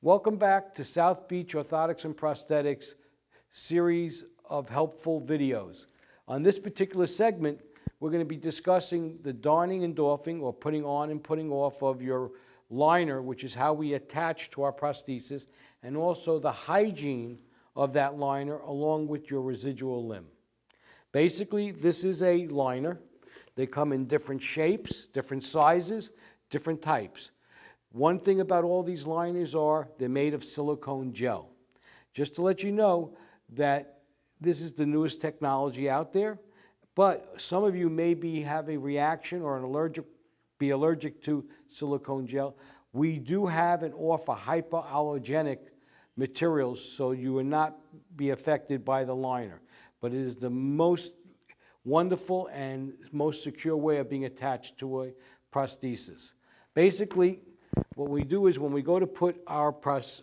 Welcome back to South Beach Orthotics and Prosthetics series of helpful videos. On this particular segment, we're going to be discussing the donning and doffing, or putting on and putting off of your liner, which is how we attach to our prosthesis, and also the hygiene of that liner along with your residual limb. Basically, this is a liner. They come in different shapes, different sizes, different types. One thing about all these liners are they're made of silicone gel. Just to let you know that this is the newest technology out there, but some of you may have a reaction or be allergic to silicone gel. We do have and offer hypoallergenic materials so you will not be affected by the liner. But it is the most wonderful and most secure way of being attached to a prosthesis. Basically, what we do is when we go to put our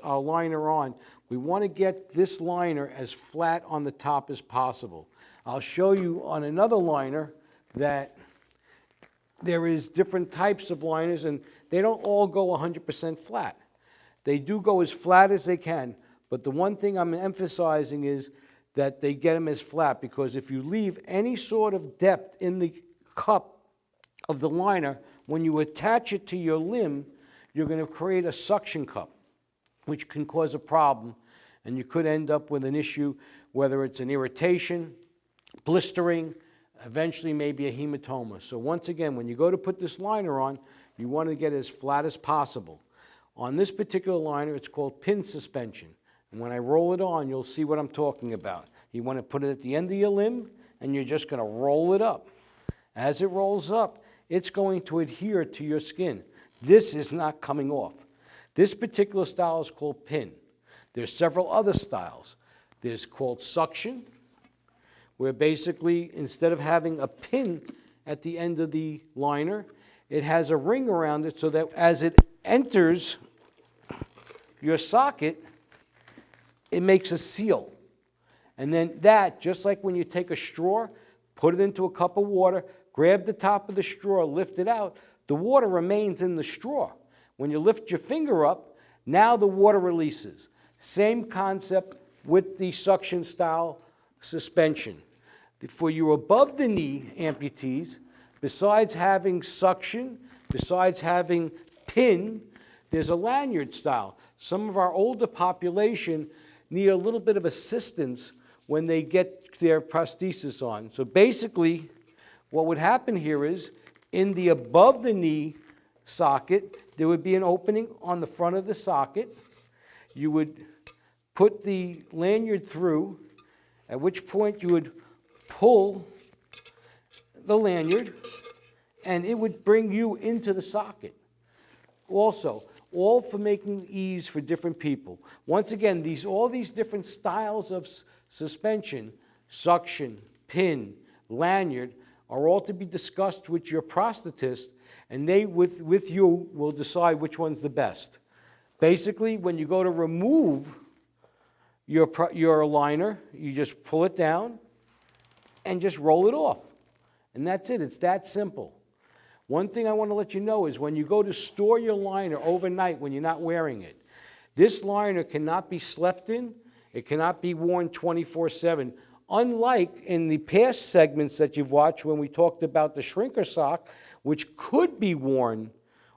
liner on, we want to get this liner as flat on the top as possible. I'll show you on another liner that there is different types of liners, and they don't all go 100% flat. They do go as flat as they can, but the one thing I'm emphasizing is that they get them as flat, because if you leave any sort of depth in the cup of the liner, when you attach it to your limb, you're going to create a suction cup, which can cause a problem, and you could end up with an issue, whether it's an irritation, blistering, eventually maybe a hematoma. So once again, when you go to put this liner on, you want to get it as flat as possible. On this particular liner, it's called pin suspension. And when I roll it on, you'll see what I'm talking about. You want to put it at the end of your limb, and you're just going to roll it up. As it rolls up, it's going to adhere to your skin. This is not coming off. This particular style is called pin. There's several other styles. There's called suction, where basically instead of having a pin at the end of the liner, it has a ring around it so that as it enters your socket, it makes a seal. And then that, just like when you take a straw, put it into a cup of water, grab the top of the straw, lift it out, the water remains in the straw. When you lift your finger up, now the water releases. Same concept with the suction style suspension. For you above the knee amputees, besides having suction, besides having pin, there's a lanyard style. Some of our older population need a little bit of assistance when they get their prosthesis on. So basically, what would happen here is, in the above the knee socket, there would be an opening on the front of the socket. You would put the lanyard through, at which point you would pull the lanyard, and it would bring you into the socket. Also, all for making ease for different people. Once again, all these different styles of suspension, suction, pin, lanyard, are all to be discussed with your prosthetist, and they, with you, will decide which one's the best. Basically, when you go to remove your liner, you just pull it down and just roll it off. And that's it. It's that simple. One thing I want to let you know is when you go to store your liner overnight when you're not wearing it, this liner cannot be slept in. It cannot be worn 24/7. Unlike in the past segments that you've watched when we talked about the shrinker sock, which could be worn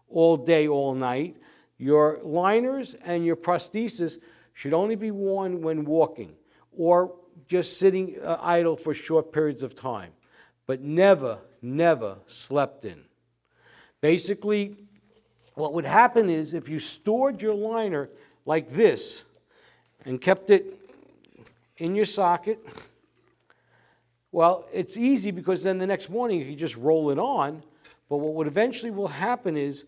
all day, all night, your liners and your prosthesis should only be worn when walking or just sitting idle for short periods of time, but never, never slept in. Basically, what would happen is if you stored your liner like this and kept it in your socket, well, it's easy because then the next morning you can just roll it on, but what would eventually will happen is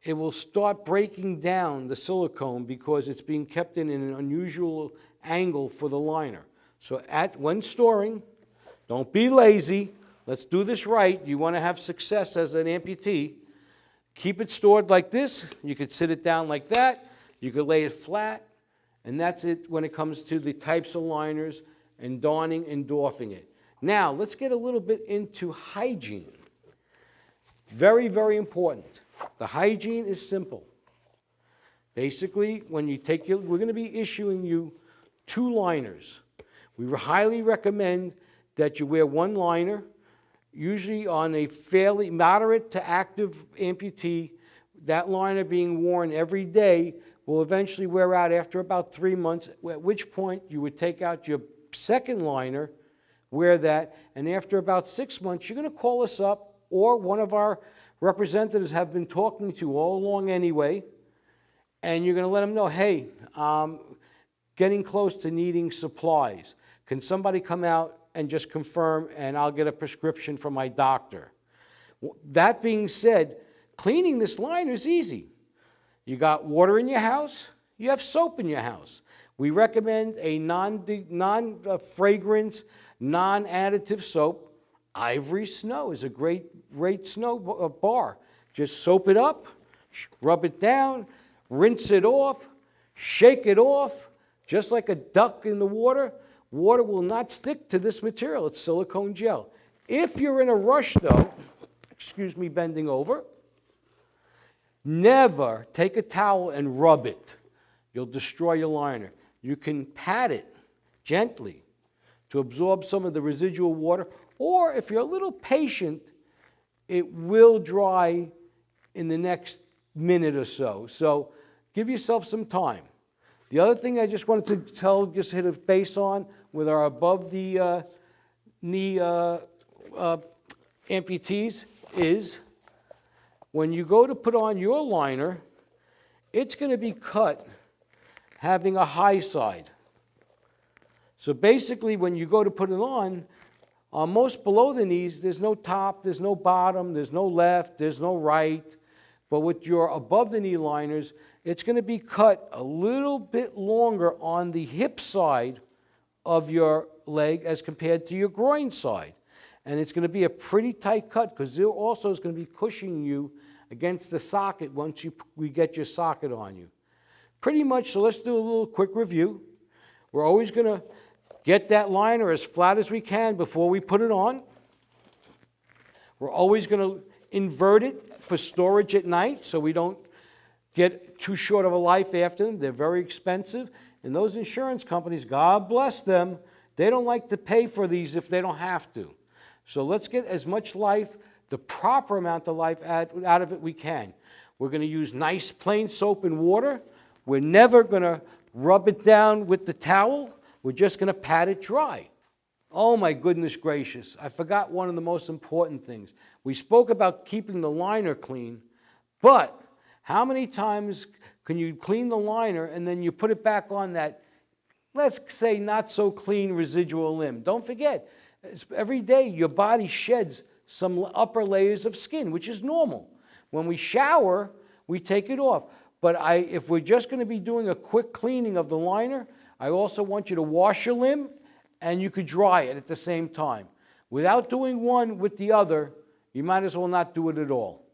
it will start breaking down the silicone because it's being kept in an unusual angle for the liner. So when storing, don't be lazy. Let's do this right. You want to have success as an amputee. Keep it stored like this. You could sit it down like that. You could lay it flat. And that's it when it comes to the types of liners and donning and doffing it. Now, let's get a little bit into hygiene. Very, very important. The hygiene is simple. Basically, when you take we're going to be issuing you 2 liners. We highly recommend that you wear 1 liner, usually on a fairly moderate to active amputee. That liner being worn every day will eventually wear out after about 3 months, at which point you would take out your second liner, wear that, and after about 6 months, you're going to call us up, or one of our representatives have been talking to you all along anyway, and you're going to let them know, hey, getting close to needing supplies. Can somebody come out and just confirm, and I'll get a prescription from my doctor? That being said, cleaning this liner is easy. You got water in your house, you have soap in your house. We recommend a non-fragrance, non-additive soap. Ivory Snow is a great snow bar. Just soap it up, rub it down, rinse it off, shake it off, just like a duck in the water. Water will not stick to this material. It's silicone gel. If you're in a rush, though, excuse me bending over, never take a towel and rub it. You'll destroy your liner. You can pat it gently to absorb some of the residual water, or if you're a little patient, it will dry in the next minute or so. So give yourself some time. The other thing I just wanted to just hit a base on with our above the knee amputees is when you go to put on your liner, it's going to be cut having a high side. So basically when you go to put it on most below the knees, there's no top, there's no bottom, there's no left, there's no right. But with your above the knee liners, it's going to be cut a little bit longer on the hip side of your leg as compared to your groin side. And it's going to be a pretty tight cut because it also is going to be cushioning you against the socket once we get your socket on you. Pretty much, so let's do a little quick review. We're always going to get that liner as flat as we can before we put it on. We're always going to invert it for storage at night so we don't get too short of a life after them. They're very expensive. And those insurance companies, God bless them, they don't like to pay for these if they don't have to. So let's get as much life, the proper amount of life out of it we can. We're going to use nice plain soap and water. We're never going to rub it down with the towel. We're just going to pat it dry. Oh my goodness gracious, I forgot one of the most important things. We spoke about keeping the liner clean, but how many times can you clean the liner and then you put it back on that, let's say, not so clean residual limb? Don't forget, every day your body sheds some upper layers of skin, which is normal. When we shower, we take it off. But if we're just going to be doing a quick cleaning of the liner, I also want you to wash your limb and you could dry it at the same time. Without doing one with the other, you might as well not do it at all.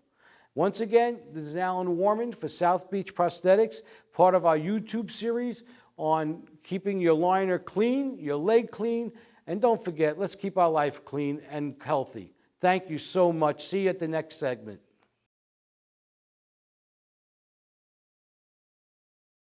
Once again, this is Alan Warman for South Beach Prosthetics, part of our YouTube series on keeping your liner clean, your leg clean, and don't forget, let's keep our life clean and healthy. Thank you so much. See you at the next segment.